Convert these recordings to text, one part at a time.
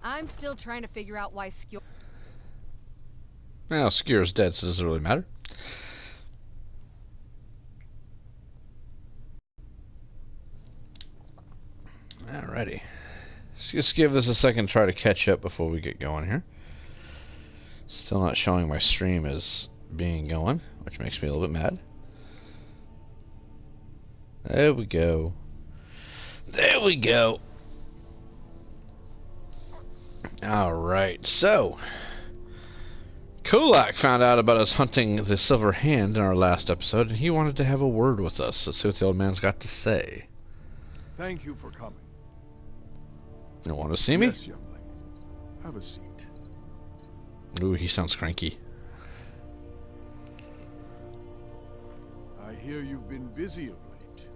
I'm still trying to figure out why Skjor... Well, Skjor's dead, so it doesn't really matter. Alrighty. Let's just give this a second to try to catch up before we get going here. Still not showing my stream as being going, which makes me a little bit mad. There we go. There we go. Alright, so Kulak found out about us hunting the Silver Hand in our last episode, and he wanted to have a word with us. Let's see what the old man's got to say. Thank you for coming. You want to see me? Yes, youngling. Have a seat. Ooh, he sounds cranky. I hear you've been busy of late.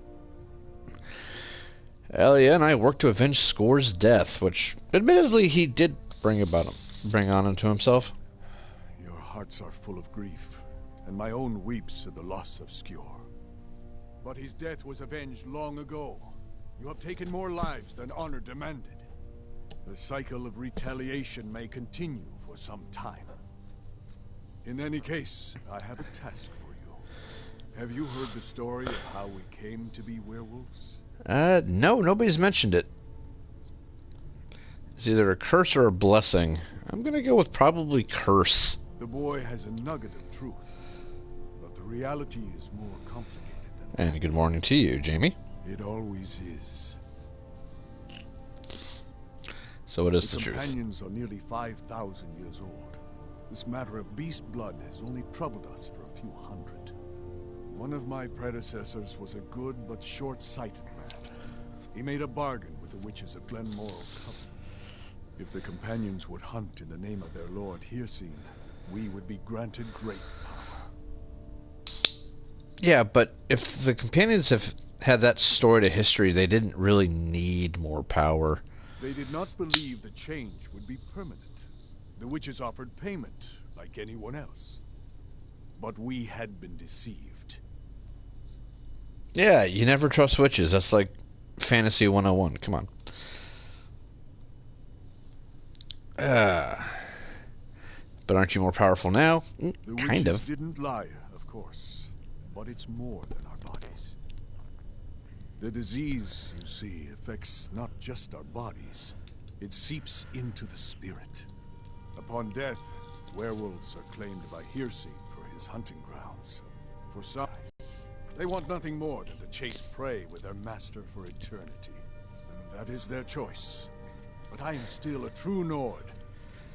Hell yeah, and I worked to avenge Score's death, which admittedly he did bring on him to himself. Your hearts are full of grief, and my own weeps at the loss of Skjor. But his death was avenged long ago. You have taken more lives than honor demanded. The cycle of retaliation may continue for some time. In any case, I have a task for you. Have you heard the story of how we came to be werewolves? No, nobody's mentioned it. It's either a curse or a blessing. I'm gonna go with probably curse. The boy has a nugget of truth, but the reality is more complicated than that. And good morning to you, Jamie. It always is. So what is the truth? Companions are nearly 5,000 years old. This matter of beast blood has only troubled us for a few hundred. One of my predecessors was a good but short-sighted man. He made a bargain with the witches of Glenmoral Coven. If the companions would hunt in the name of their lord Hircine, we would be granted great power. Yeah, but if the companions have had that storied a history, they didn't really need more power. They did not believe the change would be permanent. The witches offered payment, like anyone else. But we had been deceived. Yeah, you never trust witches. That's like Fantasy 101. Come on. But aren't you more powerful now? The Kind witches of. didn't lie, of course. But it's more than our bodies. The disease, you see, affects not just our bodies. It seeps into the spirit. Upon death, werewolves are claimed by Hircine for his hunting grounds. For some, they want nothing more than to chase prey with their master for eternity. And that is their choice. But I am still a true Nord,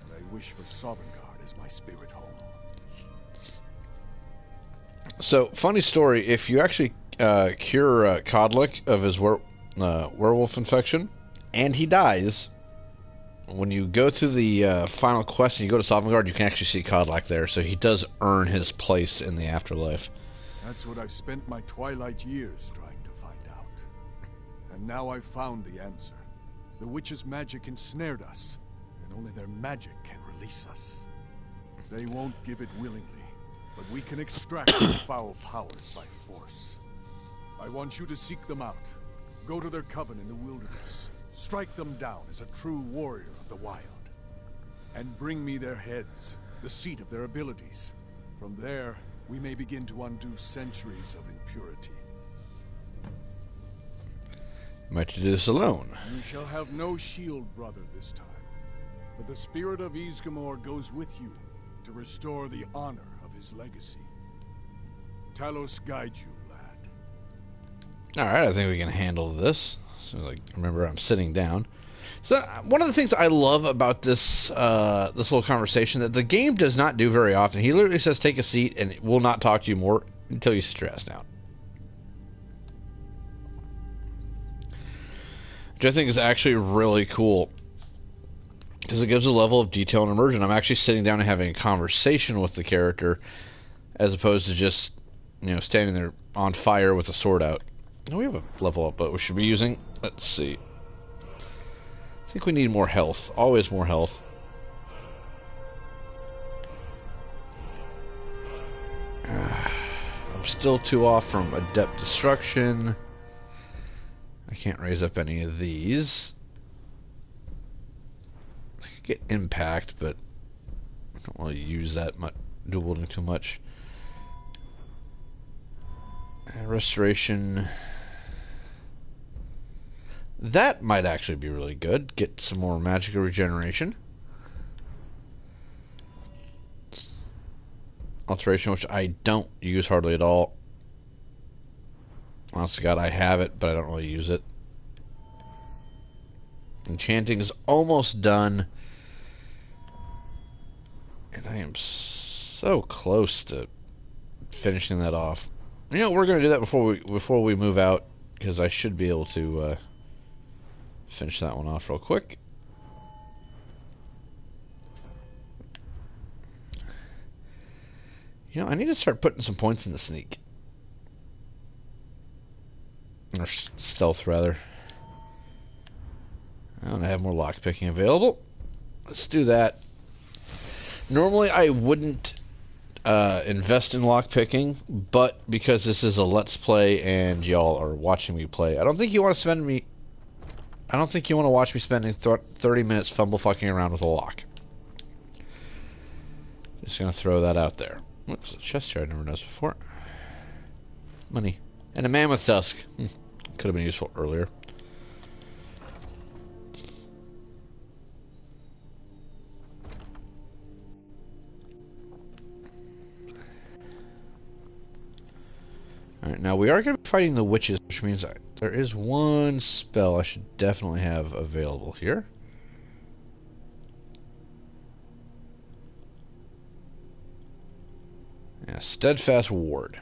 and I wish for Sovngarde as my spirit home. So, funny story, if you actually cure Kodlik of his werewolf infection, and he dies, when you go to the final quest and you go to Sovngarde, you can actually see Kodlik there, so he does earn his place in the afterlife. That's what I've spent my twilight years trying to find out. And now I've found the answer. The witch's magic ensnared us, and only their magic can release us. They won't give it willingly, but we can extract their foul powers by force. I want you to seek them out. Go to their coven in the wilderness. Strike them down as a true warrior of the wild. And bring me their heads, the seat of their abilities. From there, we may begin to undo centuries of impurity. Might you do this alone? You shall have no shield, brother, this time. But the spirit of Ysgramor goes with you to restore the honor of his legacy. Talos guide you, lad. Alright, I think we can handle this. So, like, remember, I'm sitting down. So, one of the things I love about this this little conversation that the game does not do very often, he literally says, take a seat, and will not talk to you more until you stress down. Which I think is actually really cool. Because it gives a level of detail and immersion. I'm actually sitting down and having a conversation with the character, as opposed to just, you know, standing there on fire with a sword out. Now we have a level up, but we should be using... Let's see. I think we need more health. Always more health. I'm still 2 off from Adept Destruction. I can't raise up any of these. I think get impact, but I don't really use that much, dual wielding too much. Restoration. That might actually be really good. Get some more magical regeneration. Alteration, which I don't use hardly at all. Honest to God, I have it, but I don't really use it. Enchanting is almost done. And I am so close to finishing that off. You know, we're going to do that before we move out, because I should be able to finish that one off real quick. You know, I need to start putting some points in the sneak. Or stealth, rather. And I have more lockpicking available. Let's do that. Normally, I wouldn't invest in lockpicking, but because this is a Let's Play and y'all are watching me play, I don't think you want to watch me spending 30 minutes fumble fucking around with a lock. Just gonna throw that out there. Whoops, a chest here I never noticed before. Money. And a mammoth tusk. Could have been useful earlier. Alright, now we are going to be fighting the witches, which means there is one spell I should definitely have available here. Yeah, Steadfast Ward.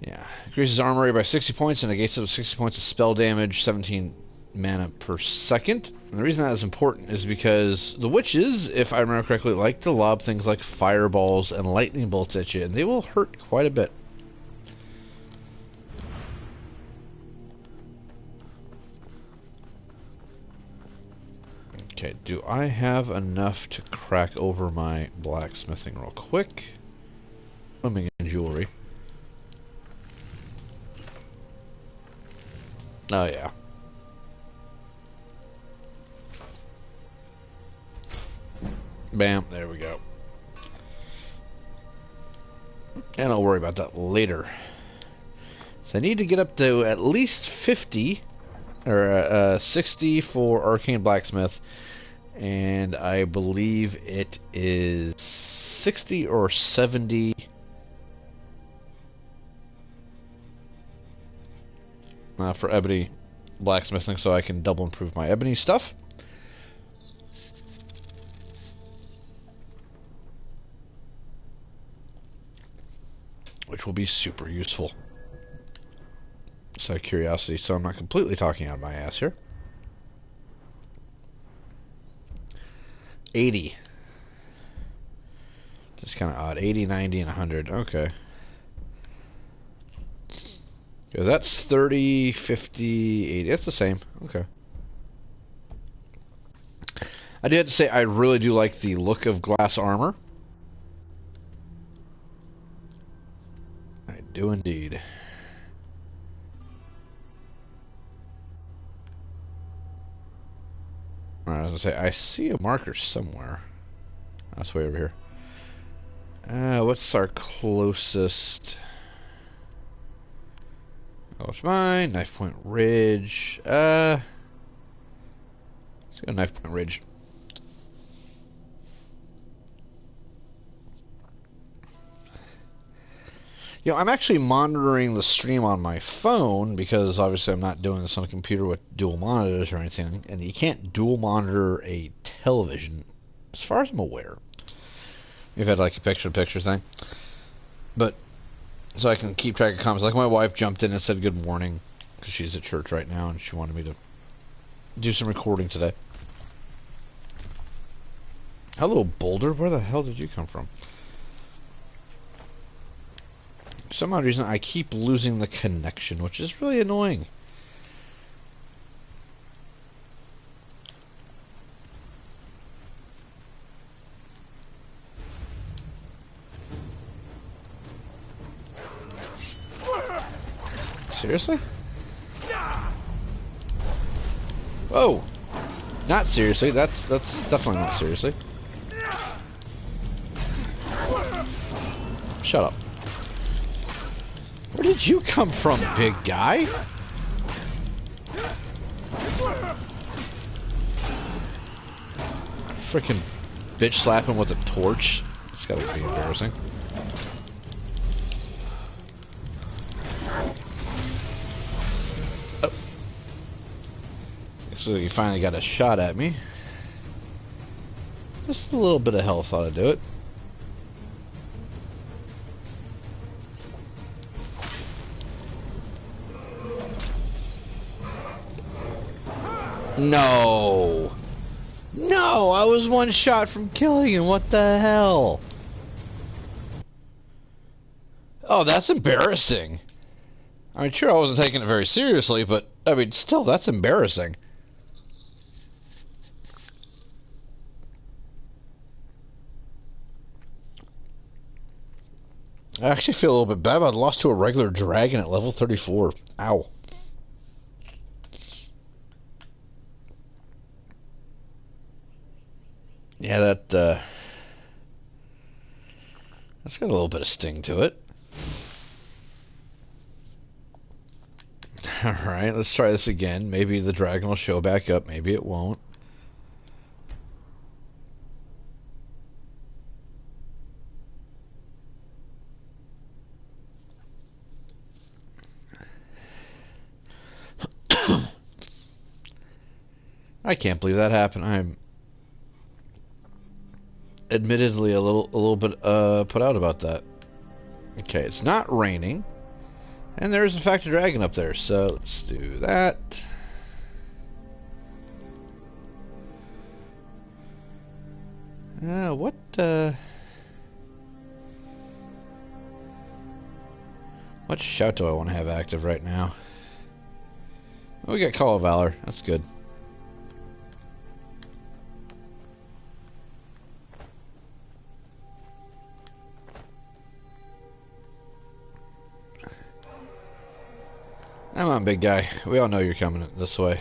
Yeah, increases armor rate by 60 points and negates up to 60 points of spell damage, 17 mana per second. And the reason that is important is because the witches, if I remember correctly, like to lob things like fireballs and lightning bolts at you, and they will hurt quite a bit. Okay, do I have enough to crack over my blacksmithing real quick? Swimming in jewelry. Oh yeah. Bam, there we go. And I'll worry about that later. So I need to get up to at least 50, or 60 for Arcane Blacksmith, and I believe it is 60 or 70 for Ebony Blacksmithing, so I can double improve my Ebony stuff. Which will be super useful. Just out of curiosity, so I'm not completely talking out of my ass here. 80. Just kind of odd. 80, 90, and 100. Okay. Because that's 30, 50, 80. That's the same. Okay. I do have to say, I really do like the look of glass armor. I do indeed. Alright, I was gonna say, I see a marker somewhere. That's way over here. What's our closest? Oh, it's mine. Knife Point Ridge. Let's go Knife Point Ridge. You know, I'm actually monitoring the stream on my phone because obviously I'm not doing this on a computer with dual monitors or anything, and you can't dual monitor a television, as far as I'm aware. We've had like a picture-to-picture thing, but so I can keep track of comments. Like my wife jumped in and said good morning because she's at church right now and she wanted me to do some recording today. Hello, Boulder. Where the hell did you come from? For some odd reason, I keep losing the connection, which is really annoying. Seriously? Whoa! Not seriously. That's definitely not seriously. Shut up. Where did you come from, big guy? Freaking bitch slap him with a torch. It's gotta be embarrassing. Oh. So you finally got a shot at me. Just a little bit of health ought to do it. No! No! I was one shot from killing him. What the hell? Oh, that's embarrassing. I mean, sure, I wasn't taking it very seriously, but, I mean, still, that's embarrassing. I actually feel a little bit bad. I lost to a regular dragon at level 34. Ow. Yeah, that's got a little bit of sting to it. Alright, let's try this again. Maybe the dragon will show back up. Maybe it won't. I can't believe that happened. I'm admittedly a little bit put out about that. Okay, it's not raining. And there is in fact a dragon up there, so let's do that. What shout do I want to have active right now? Oh, we got Call of Valor. That's good. Come on, big guy. We all know you're coming this way.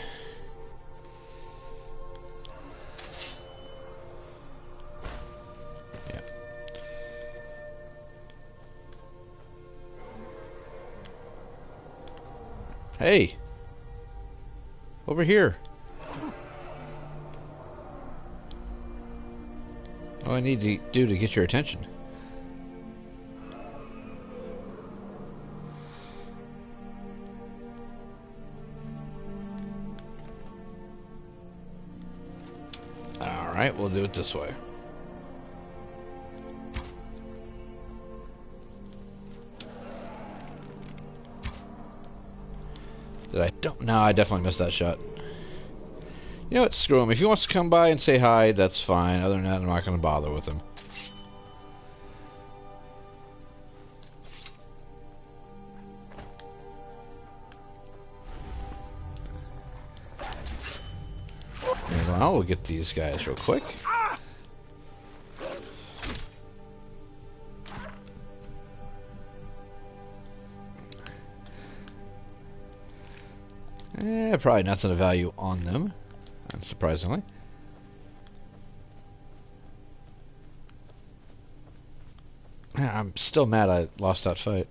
Yeah. Hey! Over here. What do I need to do to get your attention? Alright, we'll do it this way. Did I? No, I definitely missed that shot. You know what? Screw him. If he wants to come by and say hi, that's fine. Other than that, I'm not going to bother with him. Well, we'll get these guys real quick. Probably nothing of value on them, unsurprisingly. I'm still mad I lost that fight.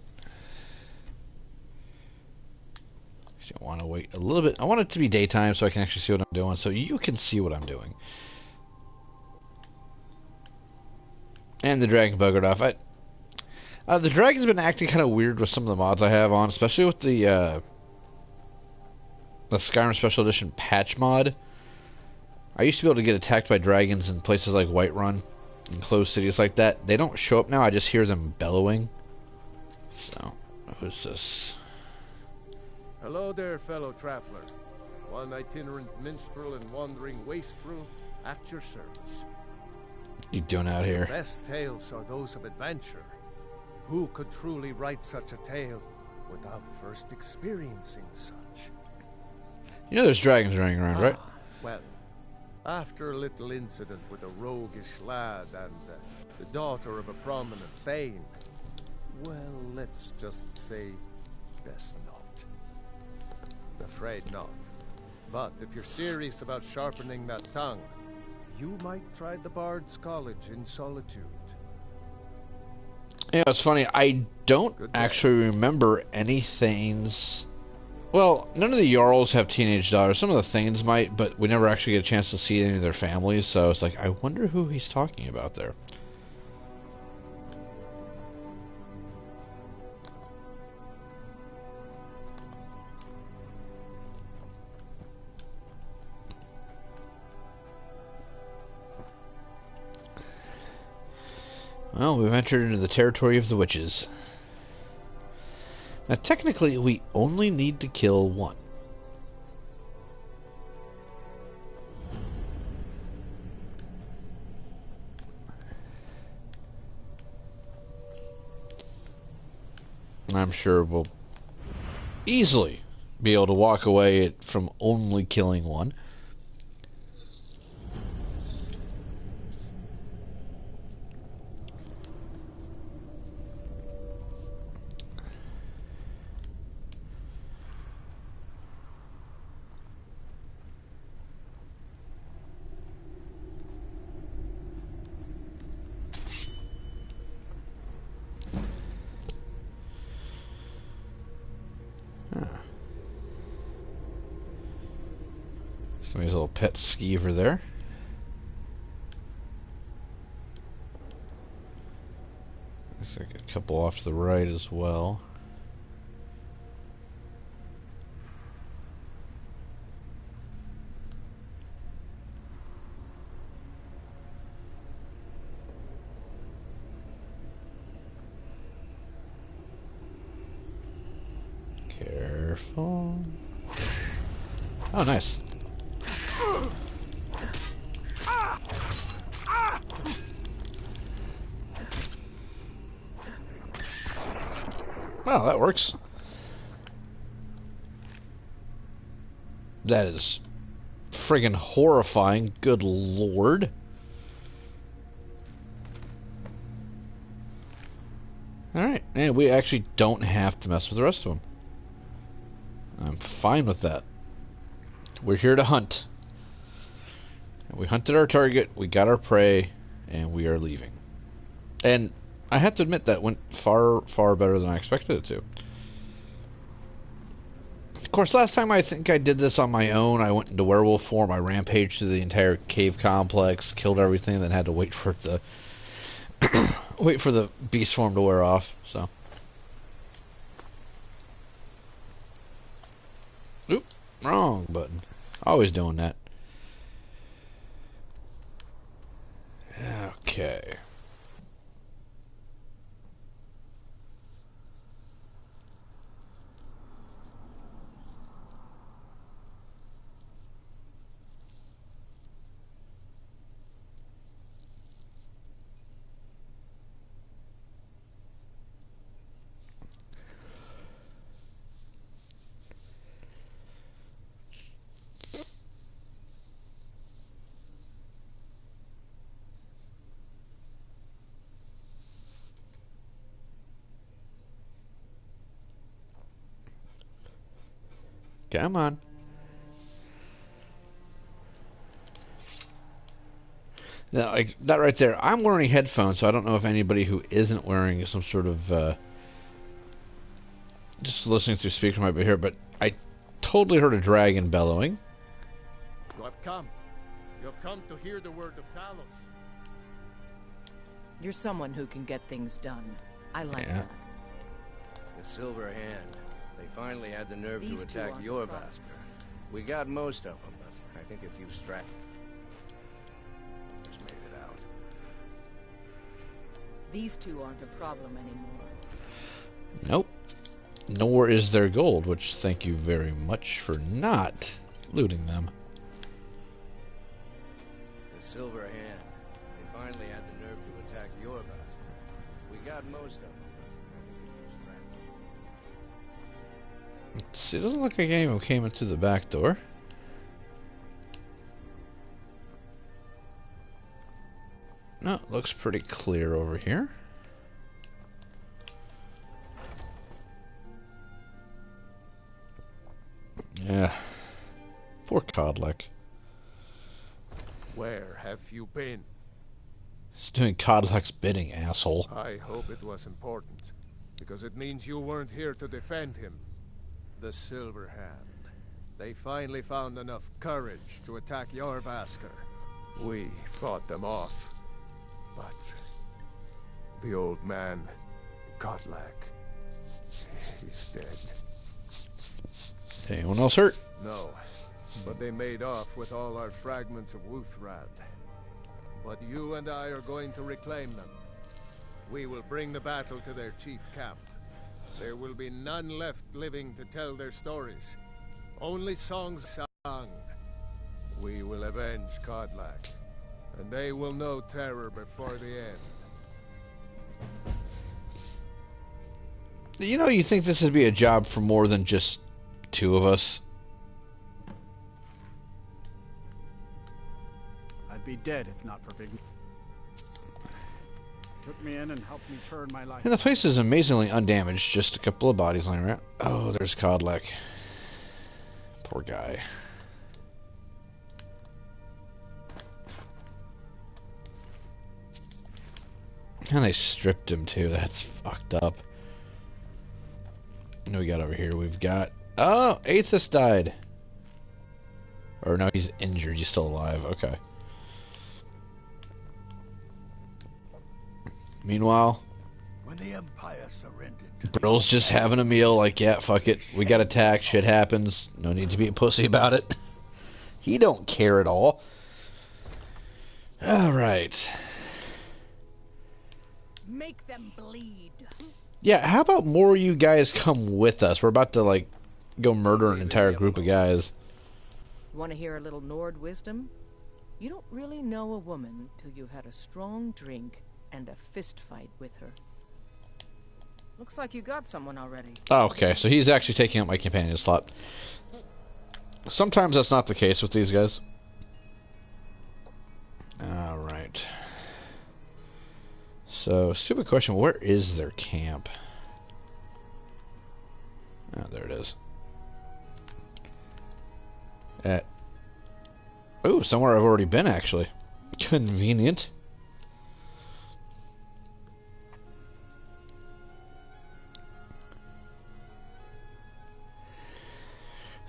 I want to wait a little bit. I want it to be daytime so I can actually see what I'm doing, so you can see what I'm doing. And the dragon buggered off. The dragon's been acting kind of weird with some of the mods I have on, especially with the Skyrim Special Edition patch mod. I used to be able to get attacked by dragons in places like Whiterun and closed cities like that. They don't show up now. I just hear them bellowing. So, who's this? Hello there, fellow traveler. One itinerant minstrel and wandering wastrel at your service. What you doing out here? The best tales are those of adventure. Who could truly write such a tale without first experiencing such? You know there's dragons running around, right? Well, after a little incident with a roguish lad and the daughter of a prominent thane, well, let's just say best not. Afraid not. But if you're serious about sharpening that tongue, you might try the Bard's College in Solitude. You know, it's funny, I don't Good day. actually remember any Thanes. Well, none of the Jarls have teenage daughters. Some of the Thanes might, but we never actually get a chance to see any of their families, so it's like, I wonder who he's talking about there. Well, we've entered into the territory of the witches. Now, technically, we only need to kill one. I'm sure we'll easily be able to walk away from only killing one. Somebody's little pet skeever there. Looks like a couple off to the right as well. Careful. Oh, nice. Well, that works. That is friggin' horrifying. Good lord. Alright, and we actually don't have to mess with the rest of them. I'm fine with that. We're here to hunt. We hunted our target, we got our prey, and we are leaving. And I have to admit that went far, far better than I expected it to. Of course, last time I think I did this on my own. I went into werewolf form, I rampaged through the entire cave complex, killed everything, then had to wait for the wait for the beast form to wear off, so. Oop, wrong button. Always doing that. Okay. Come on. Now, like that right there, I'm wearing headphones, so I don't know if anybody who isn't wearing some sort of just listening through speaker might be here, but I totally heard a dragon bellowing. You have come. You have come to hear the word of Talos. You're someone who can get things done. I like Yeah. that. The Silver Hand. They finally had the nerve These to two attack aren't your the problem. Vasker. We got most of them, but I think a few stragglers made it out. These two aren't a problem anymore. Nope. Nor is their gold, which thank you very much for not looting them. The Silver Hand. They finally had the nerve to attack your Vasker. We got most of them, but I think a few stragglers. Let's see, it doesn't look like any of them came in through the back door. No, it looks pretty clear over here. Yeah. Poor Codlek. Where have you been? He's doing Codlek's bidding, asshole. I hope it was important, because it means you weren't here to defend him. The Silver Hand. They finally found enough courage to attack Jorvaskr. We fought them off, but the old man, Codlek, he's dead. Anyone else hurt? No, but they made off with all our fragments of Wuthrad. But you and I are going to reclaim them. We will bring the battle to their chief camp. There will be none left living to tell their stories. Only songs sung. We will avenge Codlek, and they will know terror before the end. You know, you think this would be a job for more than just two of us? I'd be dead if not for Big. Took me in and helped me turn my life. And the place is amazingly undamaged. Just a couple of bodies lying around. Oh, there's Codlek. Poor guy. And they stripped him too. That's fucked up. What do we got over here? We've got... Oh! Aethys died! Or no, he's injured. He's still alive. Okay. Meanwhile... When the Empire surrendered... Brill's just having a meal like, yeah, fuck it. We got attacked. Shit happens. No need to be a pussy about it. He don't care at all. Alright. Make them bleed. Yeah, how about more of you guys come with us? We're about to, like, go murder an entire group of guys. Want to hear a little Nord wisdom? You don't really know a woman till you've had a strong drink and a fist fight with her. Looks like you got someone already. Oh, okay, so he's actually taking up my companion slot. Sometimes that's not the case with these guys. Alright. So, stupid question, where is their camp? Oh, there it is. Ooh, somewhere I've already been, actually. Convenient.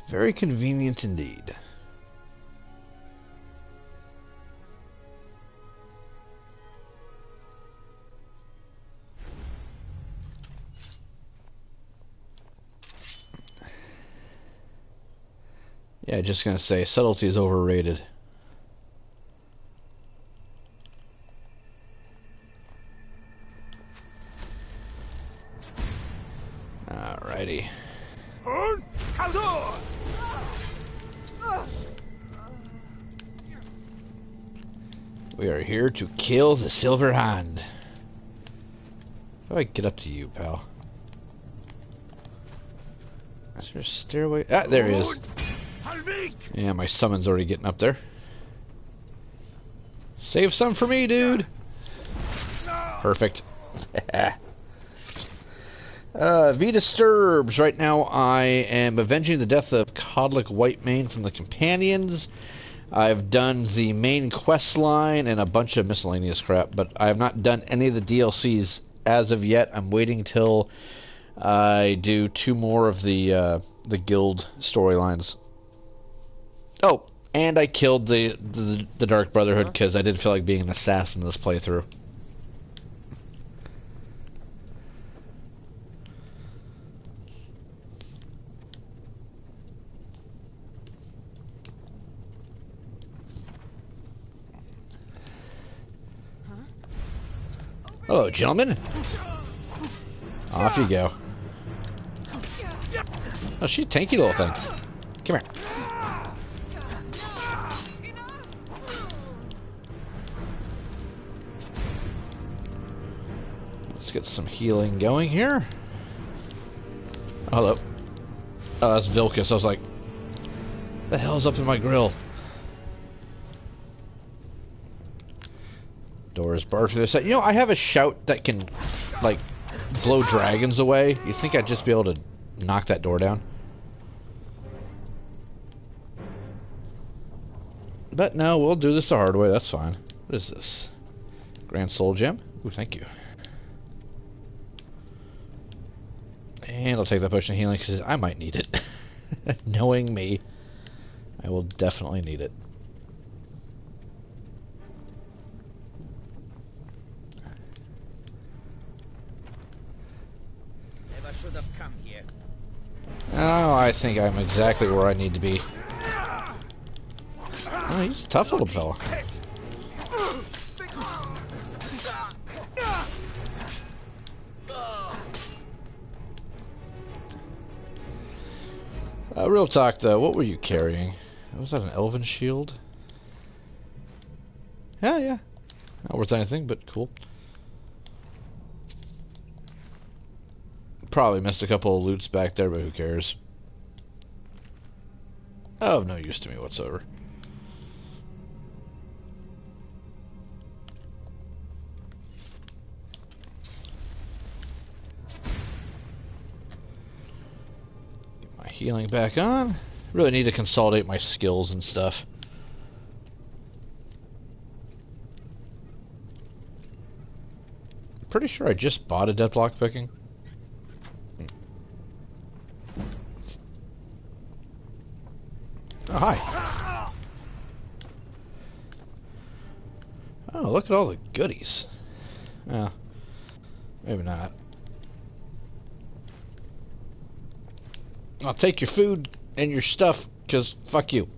Very convenient indeed. Yeah, just gonna say, subtlety is overrated. Alrighty. We are here to kill the Silver Hand. How do I get up to you, pal? Is there a stairway? Ah, there he is. Yeah, my summon's already getting up there. Save some for me, dude. Perfect. V Disturbs. Right now I am avenging the death of Codlek Whitemane from the Companions. I've done the main quest line and a bunch of miscellaneous crap, but I have not done any of the DLCs as of yet. I'm waiting till I do 2 more of the guild storylines. Oh, and I killed the Dark Brotherhood because I didn't feel like being an assassin this playthrough. Hello, gentlemen. Off you go. Oh, she's a tanky little thing. Come here. Let's get some healing going here. Hello. Oh, that's Vilcus. I was like, what the hell's up in my grill? Door is barred through this side. You know, I have a shout that can, like, blow dragons away. You think I'd just be able to knock that door down? But no, we'll do this the hard way. That's fine. What is this? Grand Soul Gem? Ooh, thank you. And I'll take that potion of healing because I might need it. Knowing me, I will definitely need it. Never should have come here. Oh, I think I'm exactly where I need to be. Oh, he's a tough little fella. Real talk though, what were you carrying? Was that an elven shield? Yeah. Not worth anything, but cool. Probably missed a couple of loots back there, but who cares? Of no use to me whatsoever. Healing back on. Really need to consolidate my skills and stuff. Pretty sure I just bought a dead block picking. Oh, hi. Oh, look at all the goodies. Oh, maybe not. I'll take your food and your stuff, because fuck you.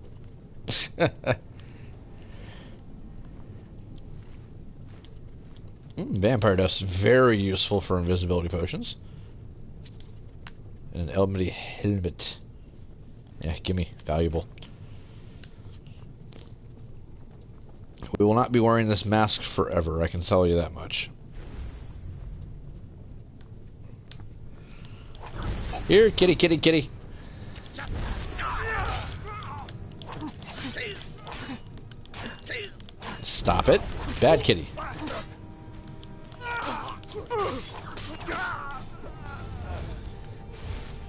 Vampire dust, very useful for invisibility potions. And an Elmity helmet. Yeah, gimme. Valuable. We will not be wearing this mask forever, I can tell you that much. Here, kitty, kitty, kitty. Stop it. Bad kitty.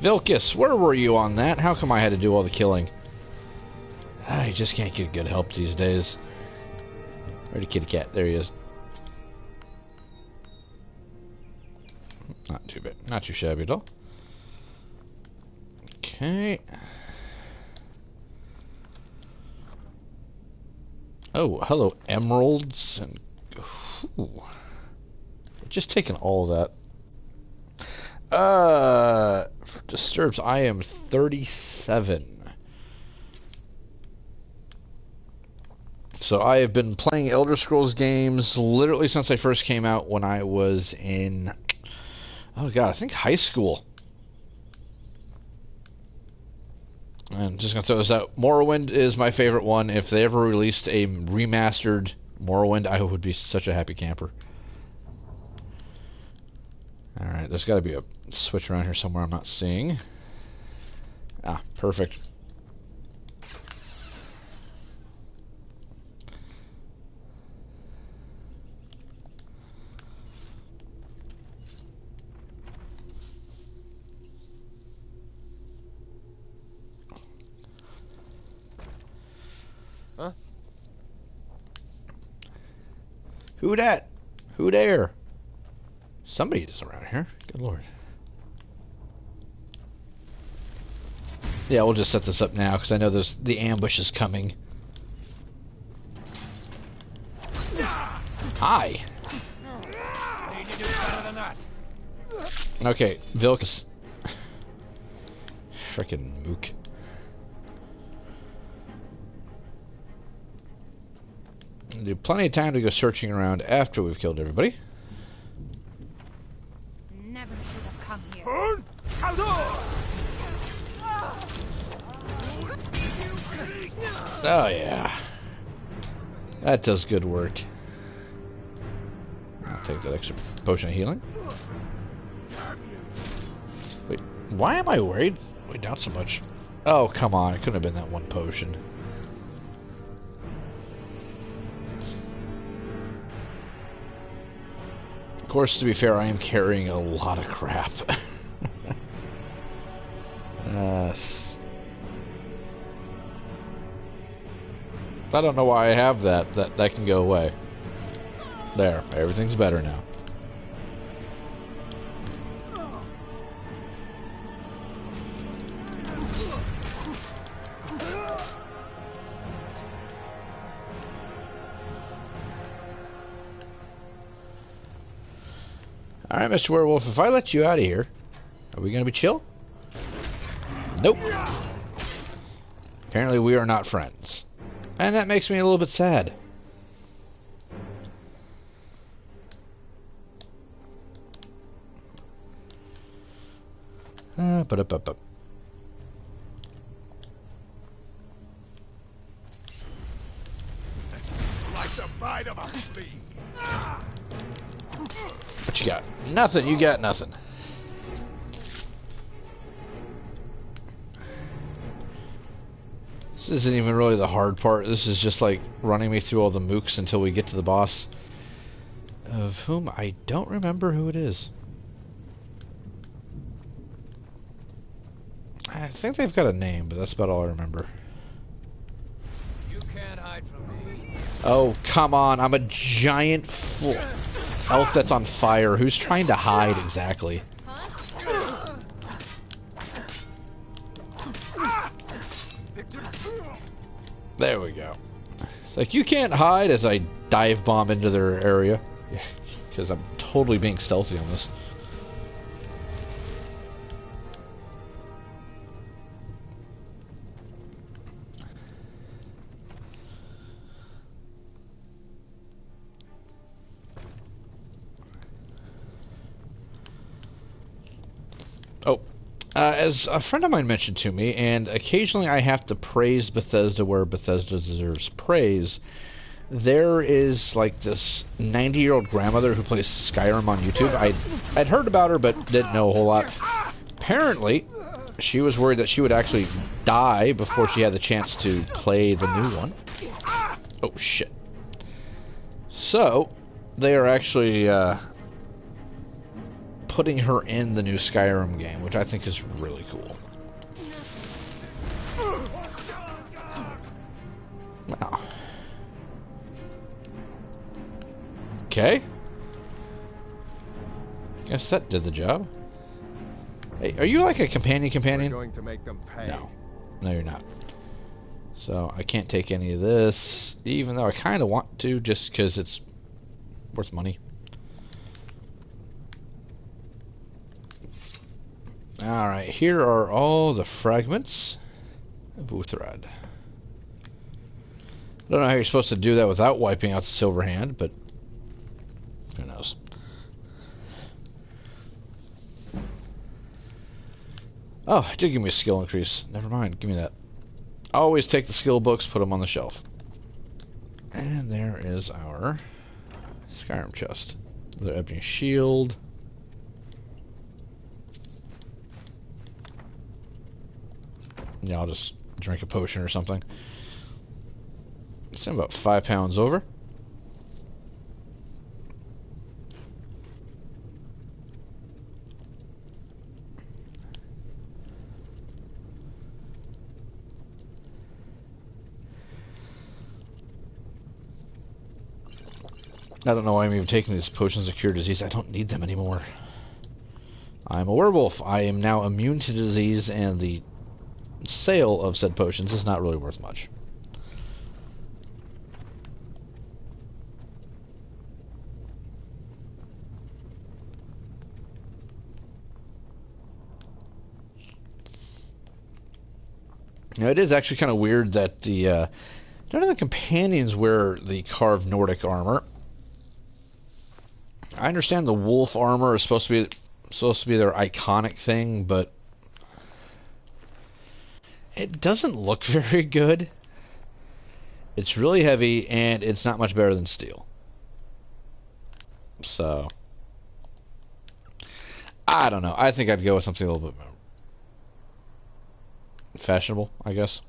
Vilcus, where were you on that? How come I had to do all the killing? I just can't get good help these days. Where'd the kitty cat? There he is. Not too bad. Not too shabby at all. Okay. Oh, hello, emeralds and ooh. Just taking all of that. For disturbs, I am 37. So I have been playing Elder Scrolls games literally since they first came out when I was in, oh god, I think high school. And just gonna throw this out. Morrowind is my favorite one. If they ever released a remastered Morrowind, I would be such a happy camper. Alright, there's gotta be a switch around here somewhere I'm not seeing. Ah, perfect. Huh? Who dat? Who there? Somebody is around here. Good lord. Yeah, we'll just set this up now because I know the ambush is coming. Hi. Okay, Vilcus. Frickin' mook. Do plenty of time to go searching around after we've killed everybody. Never should have come here. Oh yeah. That does good work. I'll take that extra potion of healing. Wait, why am I worried? Wait, down so much. Oh, come on. It couldn't have been that one potion. Of course, to be fair, I am carrying a lot of crap. I don't know why I have that. That can go away. There. Everything's better now. Alright, Mr. Werewolf, if I let you out of here, are we going to be chill? Nope. Apparently we are not friends. And that makes me a little bit sad. Ba-da-ba-ba. Like the bite of a flea. What you got? Nothing. You got nothing. This isn't even really the hard part. This is just like running me through all the mooks until we get to the boss, of whom I don't remember who it is. I think they've got a name, but that's about all I remember. You can't hide from me. Oh, come on. I'm a giant elf that's on fire. Who's trying to hide exactly? There we go. It's like, you can't hide, as I dive bomb into their area. Yeah, because I'm totally being stealthy on this. Oh, as a friend of mine mentioned to me, and occasionally I have to praise Bethesda where Bethesda deserves praise, there is like this 90-year-old grandmother who plays Skyrim on YouTube. I'd heard about her, but didn't know a whole lot. Apparently, she was worried that she would actually die before she had the chance to play the new one. Oh, shit. So, they are actually putting her in the new Skyrim game, which I think is really cool. Wow. Okay. Guess that did the job. Hey, are you like a companion? We're going to make them pay. No. No, you're not. So, I can't take any of this, even though I kind of want to, just because it's worth money. Alright, here are all the fragments of Uthrad. I don't know how you're supposed to do that without wiping out the silver hand, but who knows. Oh, it did give me a skill increase. Never mind, give me that. Always take the skill books, put them on the shelf. And there is our Skyrim chest. The Ebony Shield. Yeah, I'll just drink a potion or something. So I'm about 5 pounds over. I don't know why I'm even taking these potions of cure disease. I don't need them anymore. I'm a werewolf. I am now immune to disease, and the sale of said potions is not really worth much. Now, it is actually kind of weird that the none of the companions wear the carved Nordic armor. I understand the wolf armor is supposed to be their iconic thing, but it doesn't look very good. It's really heavy, and it's not much better than steel. So, I don't know. I think I'd go with something a little bit more fashionable, I guess.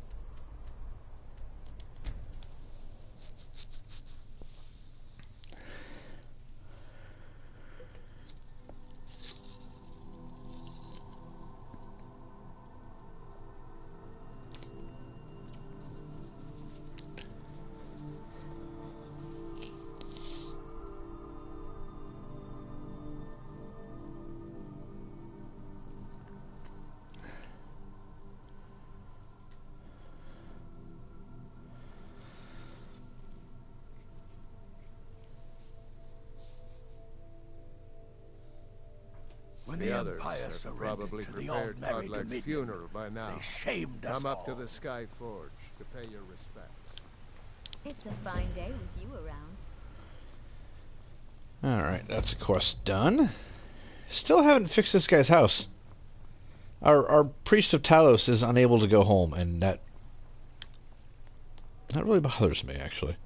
When The the others Empire have surrendered probably to the prepared All-Merry Godlike's Dominion, funeral by now. they shamed us Come up to all. the Sky Forge to pay your respects. It's a fine day with you around. Alright, that's a quest done. Still haven't fixed this guy's house. Our priest of Talos is unable to go home, and that really bothers me, actually.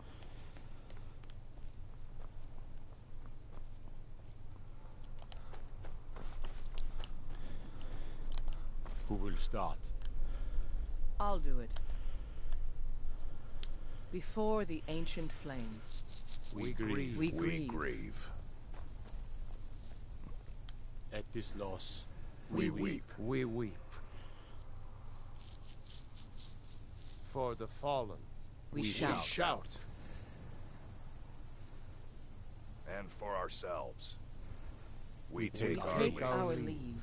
Who will start? I'll do it. Before the ancient flame. We grieve. We We grieve. At this loss, we weep. We weep. For the fallen. We We shout. shout. And for ourselves, we We take our take leave. our leave.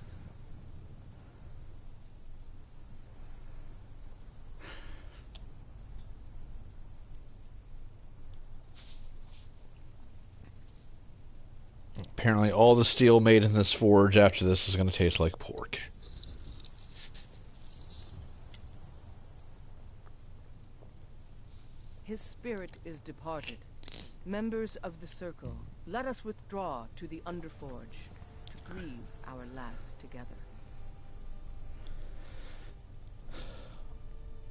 Apparently all the steel made in this forge after this is going to taste like pork. His spirit is departed. Members of the Circle, let us withdraw to the Underforge to grieve our last together.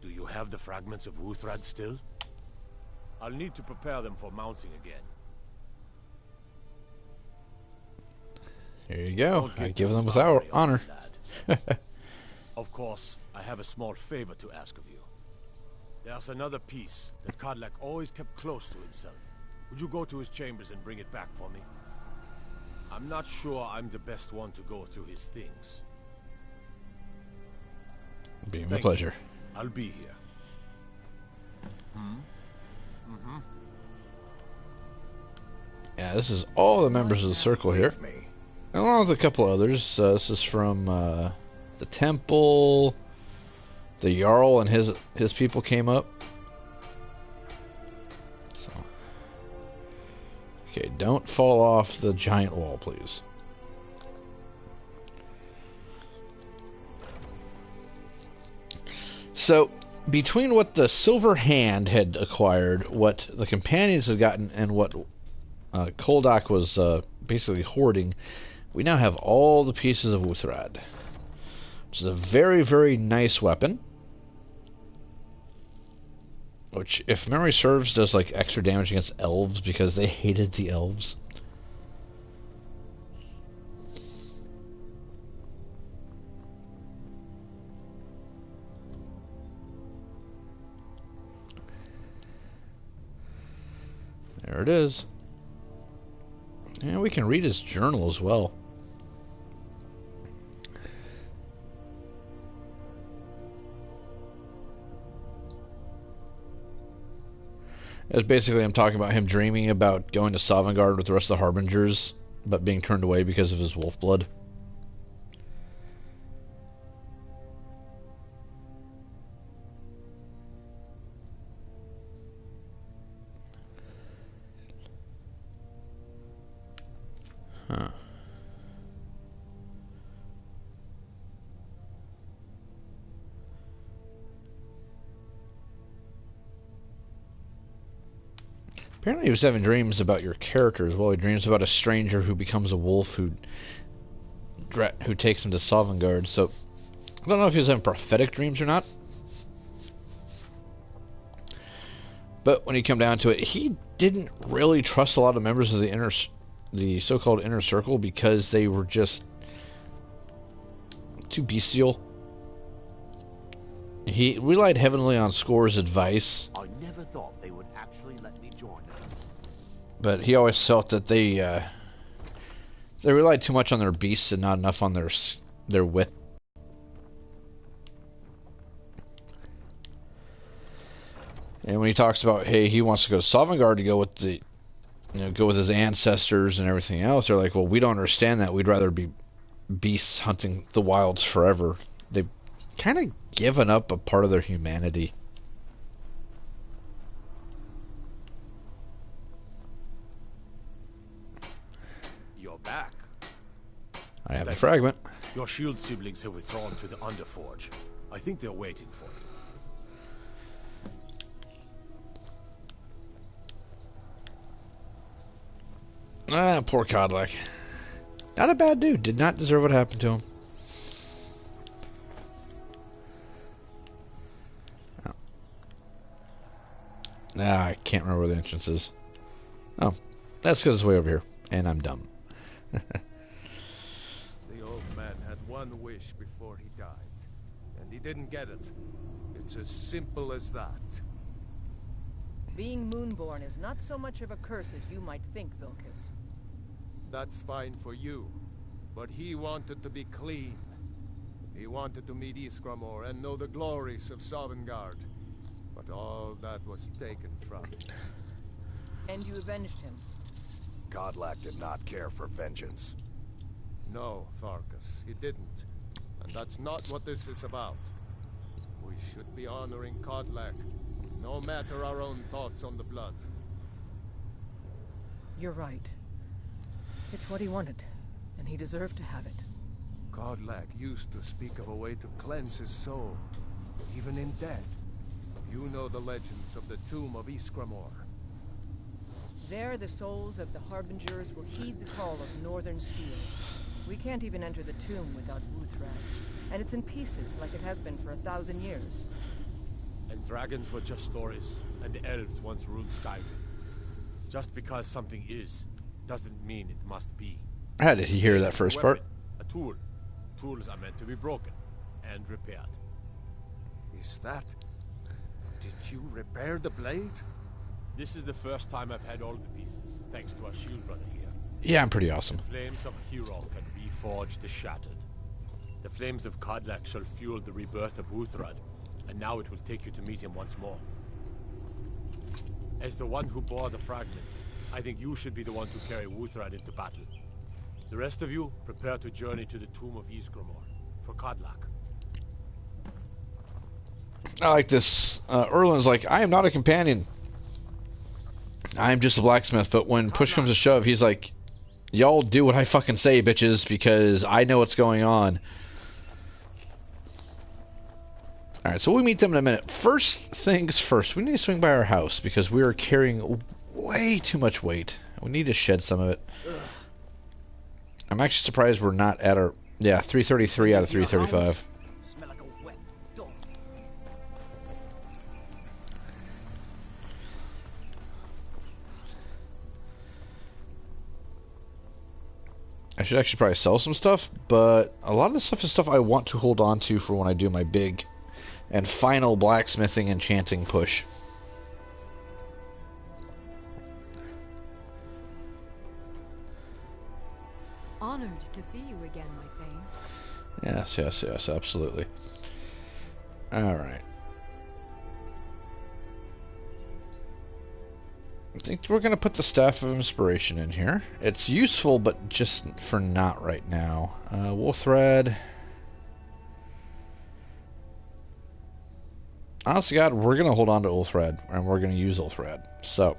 Do you have the fragments of Wuthrad still? I'll need to prepare them for mounting again. Here you go. Don't I get give too them with far our away, honor. lad. Of course, I have a small favor to ask of you. There's another piece that Kodlak always kept close to himself. Would you go to his chambers and bring it back for me? I'm not sure I'm the best one to go through his things. Be my Thank pleasure. you. I'll be here. Yeah, this is all the members of the Circle here, Me. along with a couple others. This is from the Temple. The Jarl and his people came up. So, okay, don't fall off the giant wall, please. So, between what the Silver Hand had acquired, what the companions had gotten, and what Koldak was basically hoarding, we now have all the pieces of Wuthrad, which is a very, very nice weapon. Which, if memory serves, does like extra damage against elves because they hated the elves. There it is. And we can read his journal as well. As basically I'm talking about him dreaming about going to Sovngarde with the rest of the Harbingers, but being turned away because of his wolf blood. Huh. Apparently he was having dreams about your character as well. He dreams about a stranger who becomes a wolf who takes him to Sovngarde. So, I don't know if he was having prophetic dreams or not. But when you come down to it, he didn't really trust a lot of members of the so-called inner circle because they were just too bestial. He relied heavily on Score's advice. I never thought they would actually let me join them. But he always felt that they relied too much on their beasts and not enough on their wit. And when he talks about, hey, he wants to go to Sovngarde to go with go with his ancestors and everything else, they're like, well, we don't understand that. We'd rather be beasts hunting the wilds forever. They've kind of given up a part of their humanity. You're back. I have the Thank fragment. Your shield siblings have withdrawn to the Underforge. I think they're waiting for you. Ah, poor Kodlak. Not a bad dude. Did not deserve what happened to him. Oh. Ah, I can't remember where the entrance is. Oh, that's because it's way over here. And I'm dumb. The old man had one wish before he died, and he didn't get it. It's as simple as that. Being Moonborn is not so much of a curse as you might think, Vilcus. That's fine for you, but he wanted to be clean. He wanted to meet Iskramor and know the glories of Sovngarde, but all that was taken from him. And you avenged him. Godlack did not care for vengeance. No, Farkas, he didn't. And that's not what this is about. We should be honoring Kodlak, no matter our own thoughts on the blood. You're right. It's what he wanted, and he deserved to have it. Kodlak used to speak of a way to cleanse his soul, even in death. You know the legends of the tomb of Iskramor. There, the souls of the Harbingers will heed the call of Northern Steel. We can't even enter the tomb without Wuthrad, and it's in pieces like it has been for 1,000 years. And dragons were just stories, and the elves once ruled Skyrim. Just because something is, doesn't mean it must be. How did he hear that first part? A tool. Tools are meant to be broken and repaired. Is that... Did you repair the blade? This is the first time I've had all the pieces, thanks to our shield brother here. Yeah, I'm pretty awesome. The flames of a hero can reforge the shattered. The flames of Kodlak shall fuel the rebirth of Wuthrad, and now it will take you to meet him once more. As the one who bore the fragments, I think you should be the one to carry Wuthrad into battle. The rest of you, prepare to journey to the tomb of Iskramor, for Kodlak. I like this. Erlin's like, I am not a companion. I'm just a blacksmith, but when push comes to shove, he's like, y'all do what I fucking say, bitches, because I know what's going on. Alright, so we'll meet them in a minute. First things first, we need to swing by our house, because we are carrying way too much weight. We need to shed some of it. I'm actually surprised we're not at our... Yeah, 333 out of 335. Smell like a wet dog. I should actually probably sell some stuff, but a lot of the stuff is stuff I want to hold on to for when I do my big and final blacksmithing enchanting push. Honored to see you again, my Thane. Yes, yes, yes, absolutely. Alright. I think we're going to put the Staff of Inspiration in here. It's useful, but just for not right now. Wool thread. Honest to God, we're going to hold on to wool thread, and we're going to use wool thread. So,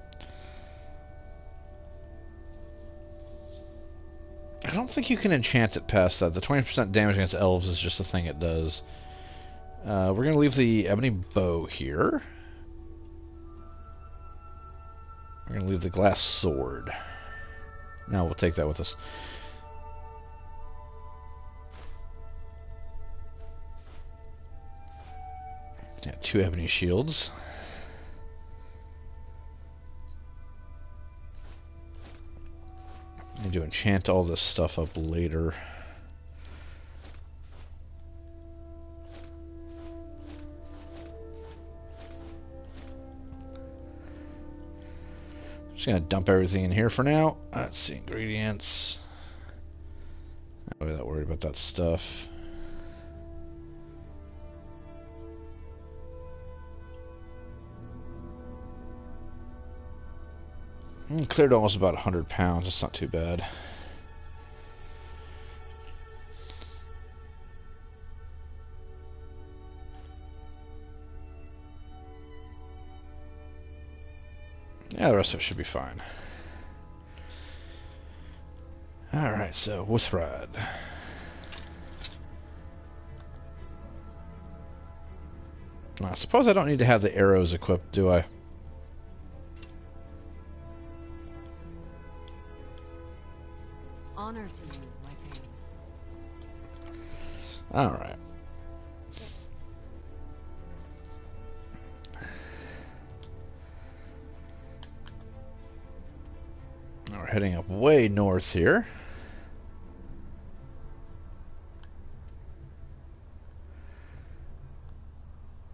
I don't think you can enchant it past that. The 20% damage against elves is just a thing it does. We're going to leave the ebony bow here. We're going to leave the glass sword. Now we'll take that with us. Yeah, 2 ebony shields. I need to enchant all this stuff up later. Just gonna dump everything in here for now. Let's see, ingredients. Not really that worried about that stuff. Cleared almost about 100 pounds. That's not too bad. Yeah, the rest of it should be fine. Alright, so Wuthrad. I suppose I don't need to have the arrows equipped, do I? Honor to you, my thane. Alright. Now we're heading up way north here.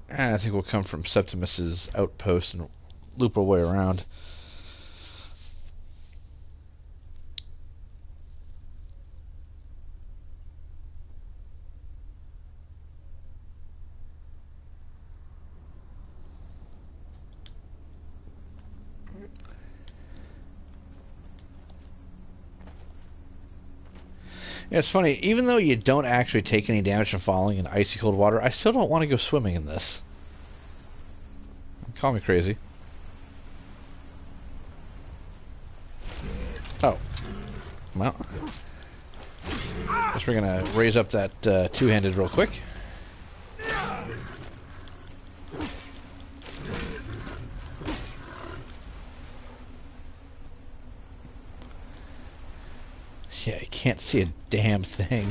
And I think we'll come from Septimus's outpost and loop our way around. Yeah, it's funny, even though you don't actually take any damage from falling in icy cold water, I still don't want to go swimming in this. Call me crazy. Oh. Well. Guess we're gonna raise up that two-handed real quick. Yeah, you can't see a damn thing.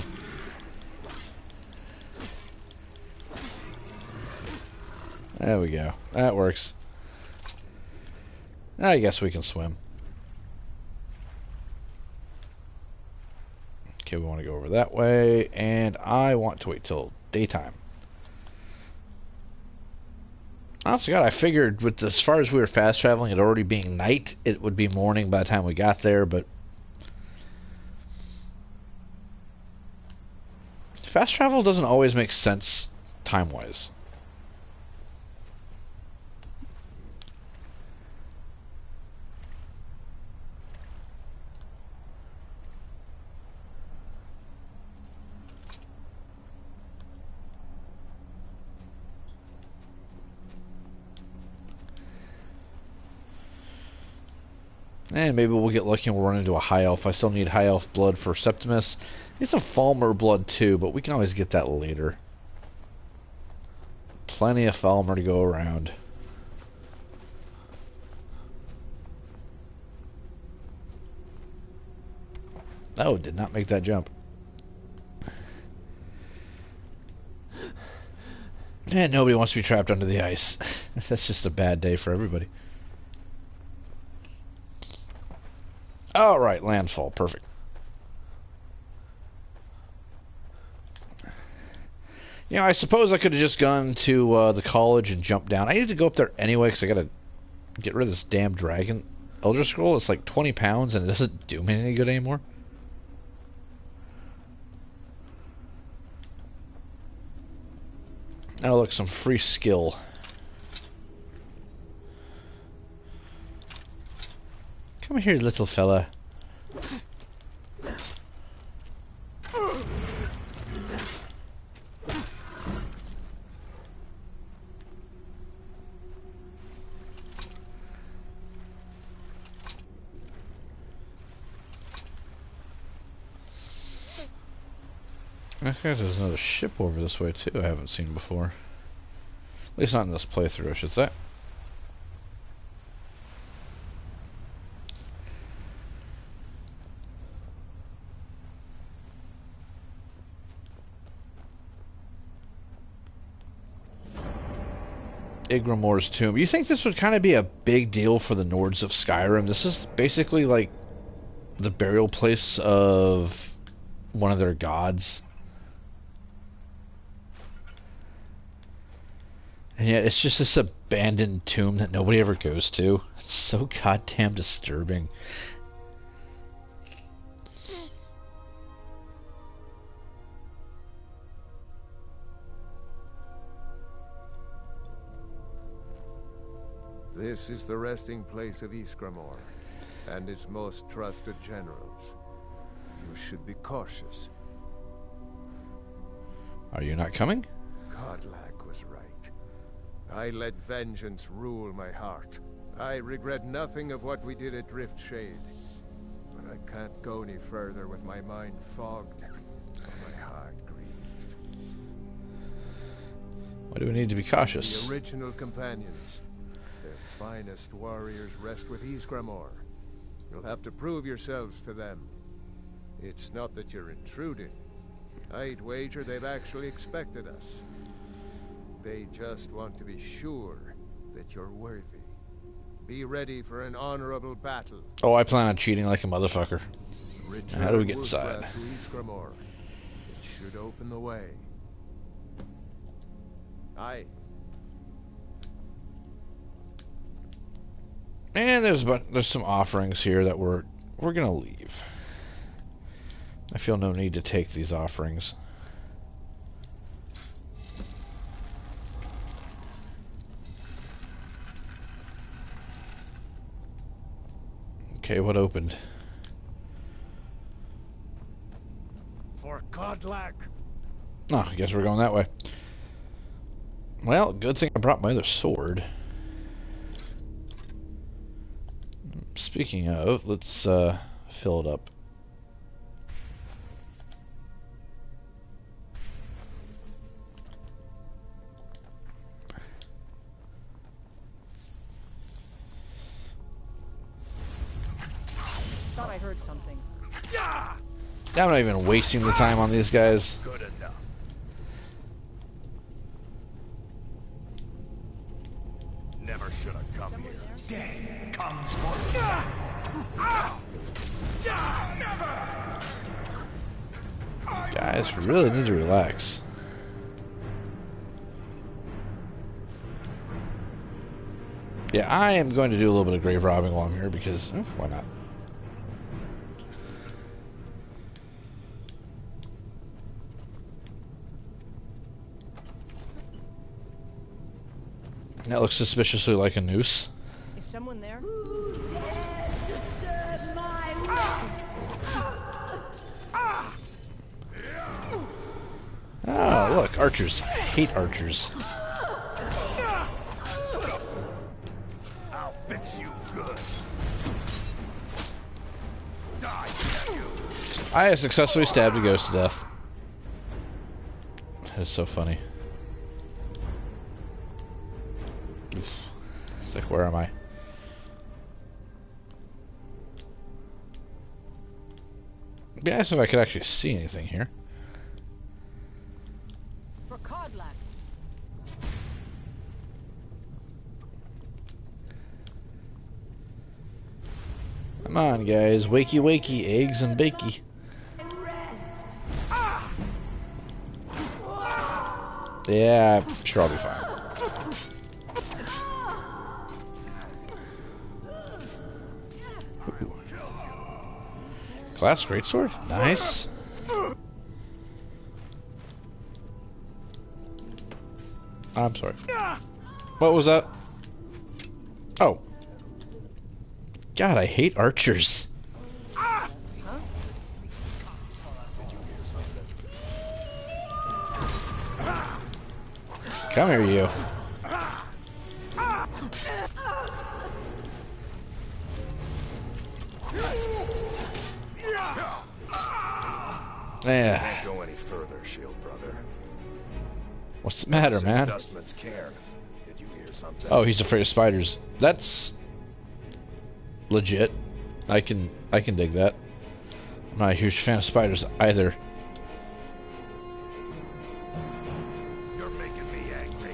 There we go. That works. I guess we can swim. Okay, we want to go over that way, and I want to wait till daytime. Honest to God, I figured with as far as we were fast traveling, it already being night, it would be morning by the time we got there, but fast travel doesn't always make sense time-wise. And maybe we'll get lucky and we'll run into a high elf. I still need high elf blood for Septimus. Need some Falmer blood too, but we can always get that later. Plenty of Falmer to go around. Oh, did not make that jump. And nobody wants to be trapped under the ice. That's just a bad day for everybody. Alright, landfall. Perfect. You know, I suppose I could have just gone to the college and jumped down. I need to go up there anyway because I gotta get rid of this damn dragon. Elder Scroll, it's like 20 pounds and it doesn't do me any good anymore. Oh, look, some free skill. Come here, little fella. I think there's another ship over this way too I haven't seen before. At least not in this playthrough, I should say. Igramor's tomb. You think this would kind of be a big deal for the Nords of Skyrim? This is basically like the burial place of one of their gods. And yet it's just this abandoned tomb that nobody ever goes to. It's so goddamn disturbing. This is the resting place of Ysgramor, and its most trusted generals. You should be cautious. Are you not coming? Kodlak was right. I let vengeance rule my heart. I regret nothing of what we did at Driftshade. But I can't go any further with my mind fogged or my heart grieved. Why do we need to be cautious? The original companions. Their finest warriors rest with Ysgramor. You'll have to prove yourselves to them. It's not that you're intruding. I'd wager they've actually expected us. They just want to be sure that you're worthy. Be ready for an honorable battle. Oh, I plan on cheating like a motherfucker. How do we get inside? To Ysgramor. It should open the way. Aye. And there's some offerings here that we're gonna leave. I feel no need to take these offerings. Okay, what opened? For Godlak. Oh, I guess we're going that way. Well, good thing I brought my other sword. Speaking of, let's fill it up. Thought I heard something. I'm not even wasting the time on these guys. Good enough. Never should have come here. Day comes for Guys, we really need to relax. Yeah, I am going to do a little bit of grave robbing while I'm here because, why not? That looks suspiciously like a noose. Is someone there? Who dares disturb my rest? Oh, look, archers. I hate archers. I'll fix you good. Die, you. I have successfully stabbed a ghost to death. That is so funny. Oof. It's like, where am I? It'd be nice if I could actually see anything here. For Codlac. Come on, guys. Wakey, wakey. Eggs and bakey. Rest. Yeah, sure, I'll be fine. Ooh. Glass greatsword? Nice. I'm sorry. What was that? Oh. God, I hate archers. Come here, you. Yeah. Can't go any further, Shield Brother. What's the matter, Since man? Dustman's cairn. Did you hear something? Oh, he's afraid of spiders. That's legit. I can dig that. I'm not a huge fan of spiders either. You're making me angry.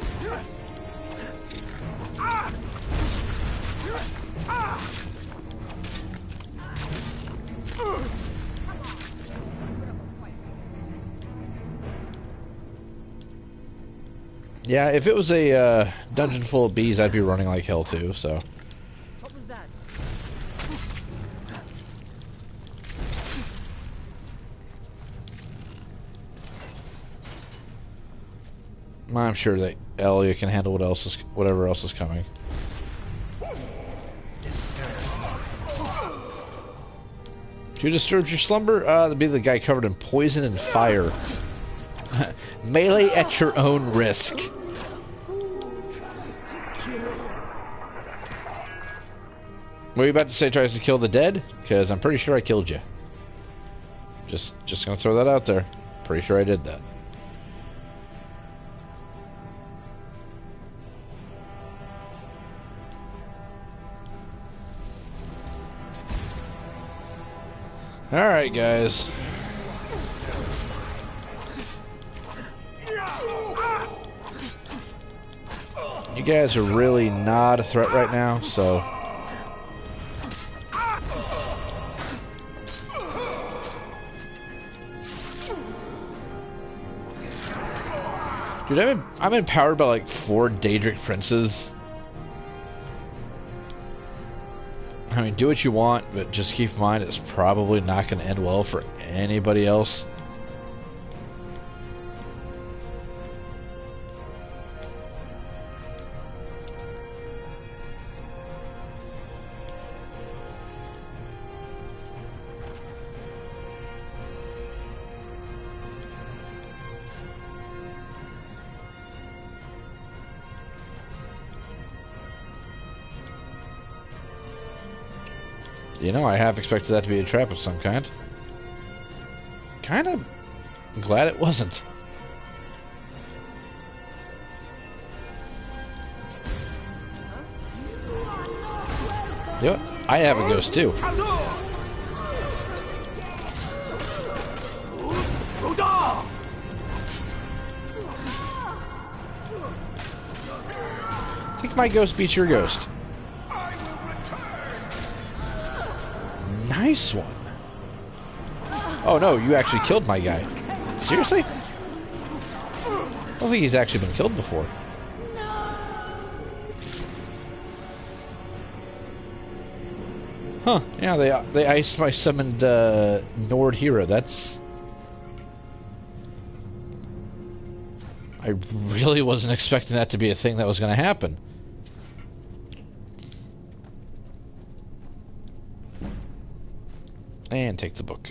Yeah, if it was a dungeon full of bees, I'd be running like hell too, so. What was that? I'm sure that Elia can handle whatever else is coming. Who disturbs your slumber? That'd be the guy covered in poison and fire. Melee at your own risk. Were you about to say tries to kill the dead? Because I'm pretty sure I killed you. Just gonna throw that out there. Pretty sure I did that. Alright, guys. You guys are really not a threat right now, so... Dude, I'm empowered by like 4 Daedric princes. I mean, do what you want, but just keep in mind it's probably not going to end well for anybody else. You know, I half expected that to be a trap of some kind. Kinda glad it wasn't. You know what? I have a ghost too. I think my ghost beats your ghost. Nice one. Oh no, you actually killed my guy. Seriously? I don't think he's actually been killed before. Huh, yeah, they iced my summoned Nord hero. That's... I really wasn't expecting that to be a thing that was going to happen. And take the book.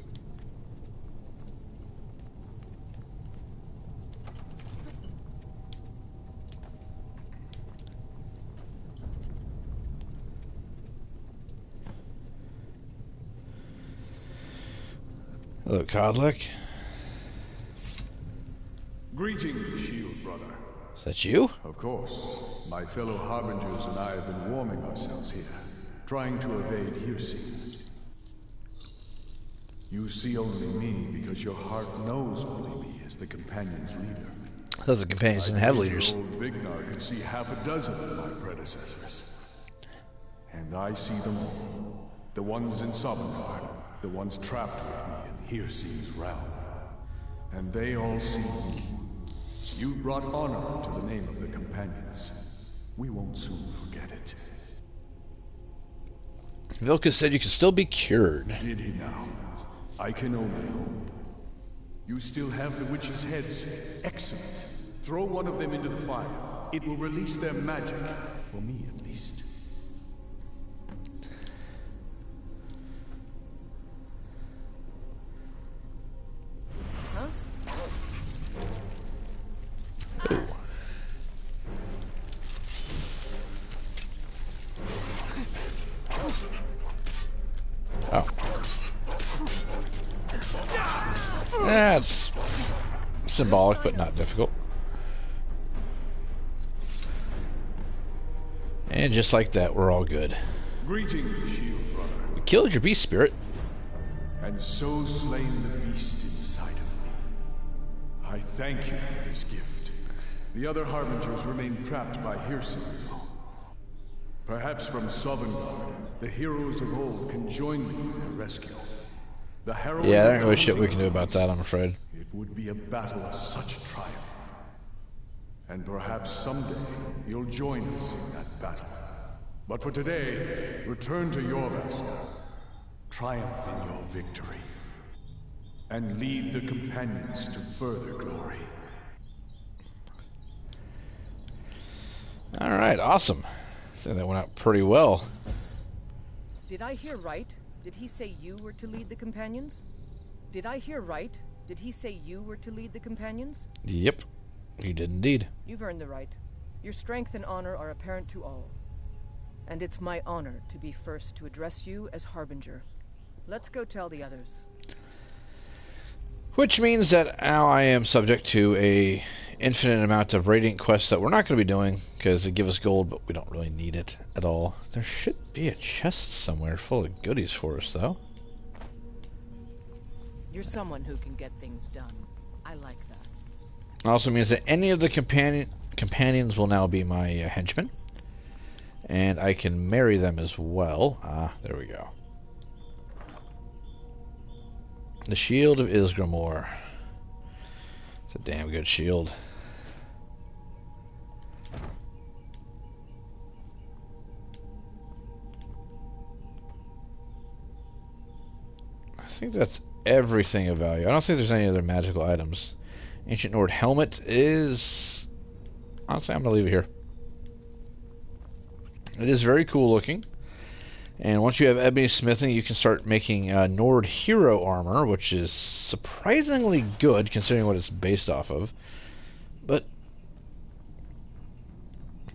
Hello, Codlick. Greetings, Shield Brother. Is that you? Of course. My fellow Harbingers and I have been warming ourselves here, trying to evade Hircine. You see only me because your heart knows only me as the Companion's leader. Those Companions didn't have leaders. Old Vignar could see half a dozen of my predecessors. And I see them all. The ones in Sovngarde, the ones trapped with me in Hircine's realm. And they all see me. You've brought honor to the name of the Companions. We won't soon forget it. Vilka said you can still be cured. Did he now? I can only hope. You still have the witches' heads. Excellent. Throw one of them into the fire. It will release their magic. For me, at least. Huh? Ooh. Oh. That's symbolic, but not difficult. And just like that, we're all good. Greetings, Shield Brother. We killed your beast spirit. And so slain the beast inside of me. I thank you for this gift. The other Harbingers remain trapped by Hircine. Perhaps from Sovngarde, the heroes of old can join me in their rescue. The heroine Yeah, there of ain't the really shit we hunting can do about that, I'm afraid. It would be a battle of such triumph. And perhaps someday you'll join us in that battle. But for today, return to your Jorvaskr. Triumph in your victory. And lead the Companions to further glory. Alright, awesome. I think that went out pretty well. Did I hear right? Did he say you were to lead the Companions? Did I hear right? Did he say you were to lead the Companions? Yep, you did indeed. You've earned the right. Your strength and honor are apparent to all. And it's my honor to be first to address you as Harbinger. Let's go tell the others. Which means that now I am subject to a infinite amount of Radiant quests that we're not going to be doing, because they give us gold, but we don't really need it at all. There should be a chest somewhere full of goodies for us, though. You're someone who can get things done. I like that. It also means that any of the companions will now be my henchmen. And I can marry them as well. Ah, there we go. The Shield of Isgramor. It's a damn good shield. I think that's everything of value. I don't think there's any other magical items. Ancient Nord helmet is... Honestly, I'm going to leave it here. It is very cool looking. And once you have ebony smithing, you can start making Nord hero armor, which is surprisingly good considering what it's based off of. But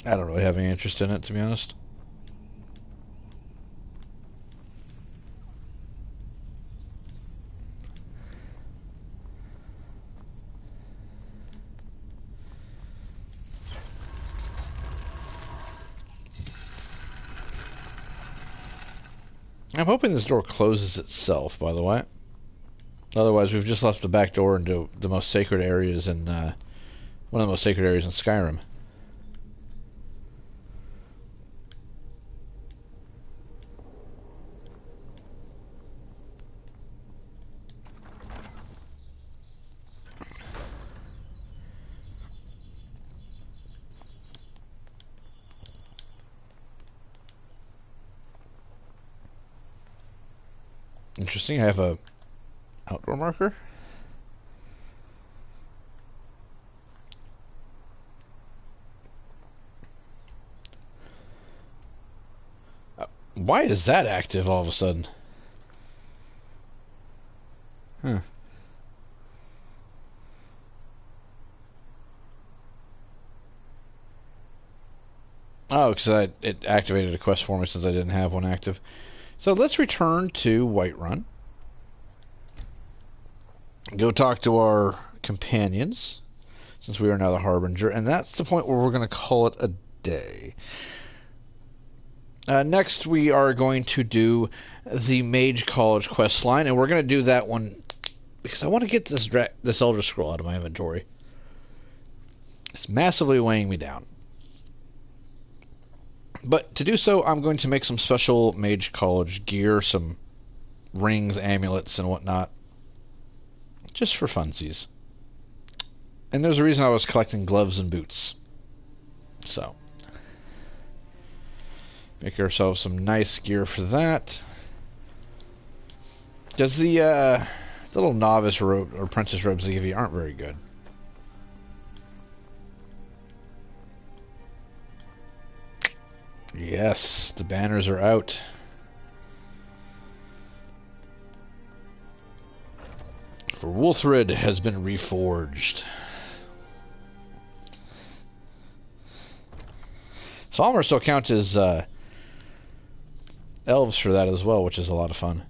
I don't really have any interest in it, to be honest. I'm hoping this door closes itself, by the way. Otherwise, we've just left the back door into the most sacred areas in, one of the most sacred areas in Skyrim. Interesting, I have a outdoor marker. Why is that active all of a sudden? Huh. Oh, because it activated a quest for me since I didn't have one active. So let's return to Whiterun. Go talk to our companions, since we are now the Harbinger, and that's the point where we're going to call it a day. Next, we are going to do the Mage College quest line, and we're going to do that one because I want to get this Elder Scroll out of my inventory. It's massively weighing me down. But to do so, I'm going to make some special Mage College gear, some rings, amulets, and whatnot. Just for funsies. And there's a reason I was collecting gloves and boots. So, make ourselves some nice gear for that. Because the little novice robe, or apprentice robes they give you aren't very good. Yes, the banners are out. For Wulthrid has been reforged. Falmer still count as elves for that as well, which is a lot of fun.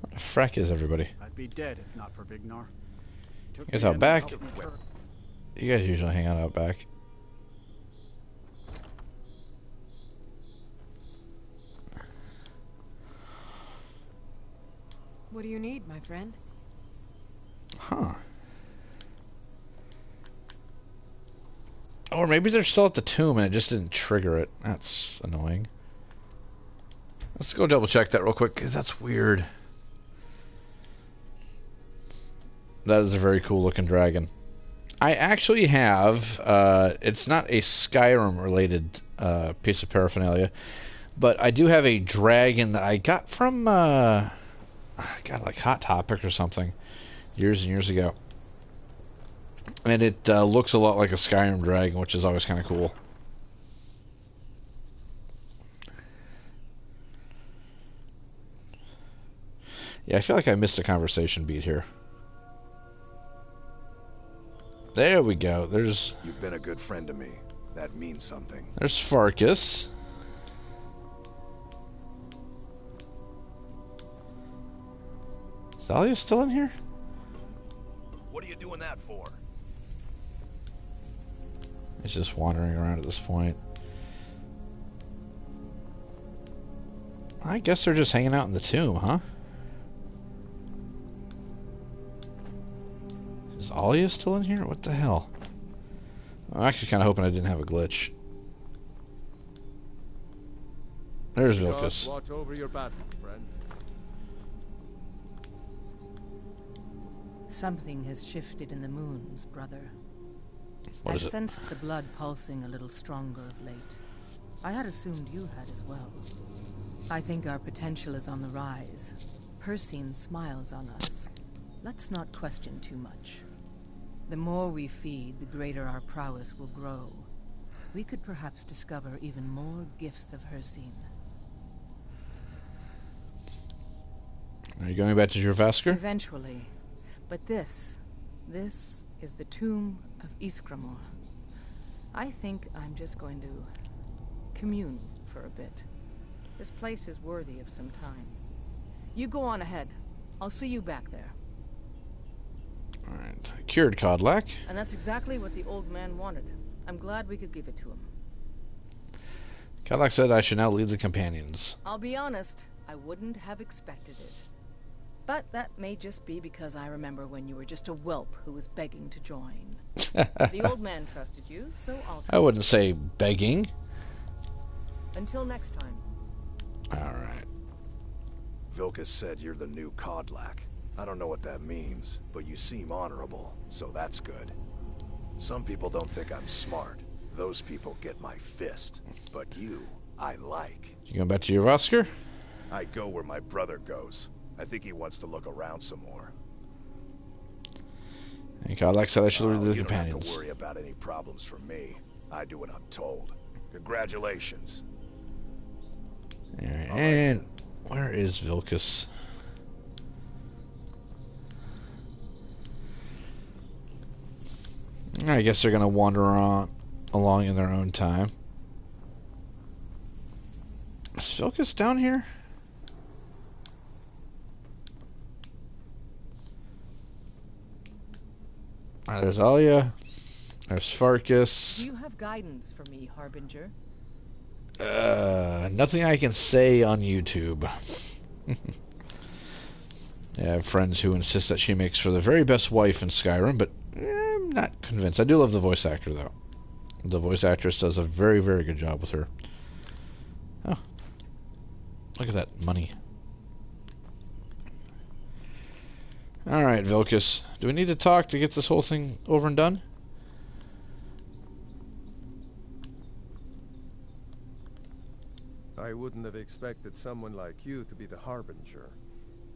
What the frack is everybody? I'd be dead if not for Vignar. You guys out back? You guys usually hang out back. What do you need, my friend? Huh. Or maybe they're still at the tomb and it just didn't trigger it. That's annoying. Let's go double check that real quick, because that's weird. That is a very cool looking dragon. I actually have, it's not a Skyrim related piece of paraphernalia, but I do have a dragon that I got from, like Hot Topic or something, years and years ago. And it looks a lot like a Skyrim dragon, which is always kind of cool. Yeah, I feel like I missed a conversation beat here. There we go. There's... You've been a good friend to me. That means something. There's Farkas. Is Thalia still in here? What are you doing that for? He's just wandering around at this point. I guess they're just hanging out in the tomb, huh? Is Alia still in here? What the hell? I'm actually kind of hoping I didn't have a glitch. There's Vilkas. Watch over your battles, friend. Something has shifted in the moons, brother. What I've is it? sensed the blood pulsing a little stronger of late. I had assumed you had as well. I think our potential is on the rise. Persine smiles on us. Let's not question too much. The more we feed, the greater our prowess will grow. We could perhaps discover even more gifts of Persine. Are you going back to Jorvaskr? Eventually. But this is the tomb of Iskramor. I think I'm just going to commune for a bit. This place is worthy of some time. You go on ahead. I'll see you back there. Alright. Cured Kodlak. And that's exactly what the old man wanted. I'm glad we could give it to him. Kodlak said I should now lead the companions. I'll be honest, I wouldn't have expected it. But that may just be because I remember when you were just a whelp who was begging to join. The old man trusted you, so I'll trust I wouldn't you. say begging. Until next time. Alright. Vilkas said you're the new Kodlak. I don't know what that means, but you seem honorable, so that's good. Some people don't think I'm smart. Those people get my fist. But you, I like. You going back to Jorvaskr? I go where my brother goes. I think he wants to look around some more. And Kodlak said I should lead the You don't have companions. to worry about any problems from me. I do what I'm told. Congratulations. Alright, and where is Vilkas? I guess they're gonna wander on along in their own time. Is Vilkas down here? There's Alia. There's Farkas. Do you have guidance for me, Harbinger? Nothing I can say on YouTube. I have friends who insist that she makes for the very best wife in Skyrim, but I'm not convinced. I do love the voice actor, though. The voice actress does a very, very good job with her. Oh. Look at that money. Alright, Vilkas. Do we need to talk to get this whole thing over and done? I wouldn't have expected someone like you to be the Harbinger.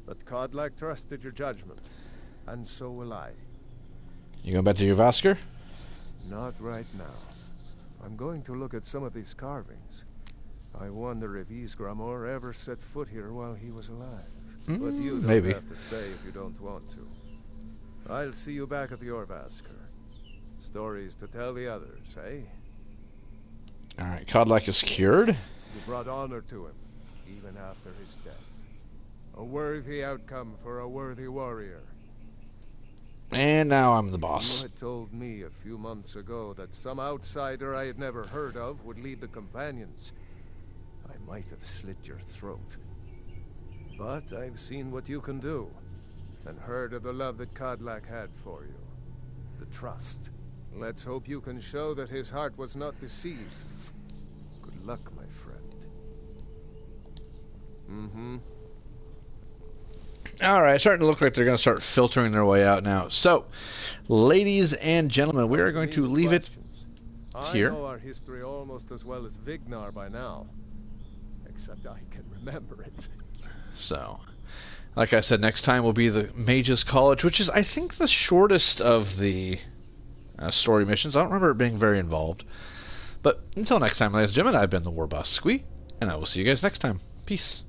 But Kodlak trusted your judgment. And so will I. You going back to Jorvaskr? Not right now. I'm going to look at some of these carvings. I wonder if Iskramor ever set foot here while he was alive. But you don't maybe. have to stay if you don't want to. I'll see you back at the Jorvaskr. Stories to tell the others, eh? Alright, Kodlak is cured. You brought honor to him, even after his death. A worthy outcome for a worthy warrior. And now I'm the If boss. you had told me a few months ago that some outsider I had never heard of would lead the companions, I might have slit your throat. But I've seen what you can do, and heard of the love that Kodlak had for you. The trust. Let's hope you can show that his heart was not deceived. Good luck, my friend. Mm-hmm. Alright, starting to look like they're going to start filtering their way out now. So, ladies and gentlemen, we are going to leave it here. I know our history almost as well as Vignar by now. Except I can remember it. So, like I said, next time will be the Mages College, which is, I think, the shortest of the story missions. I don't remember it being very involved. But until next time, ladies and gentlemen, I've been the War Boss Squee, and I will see you guys next time. Peace.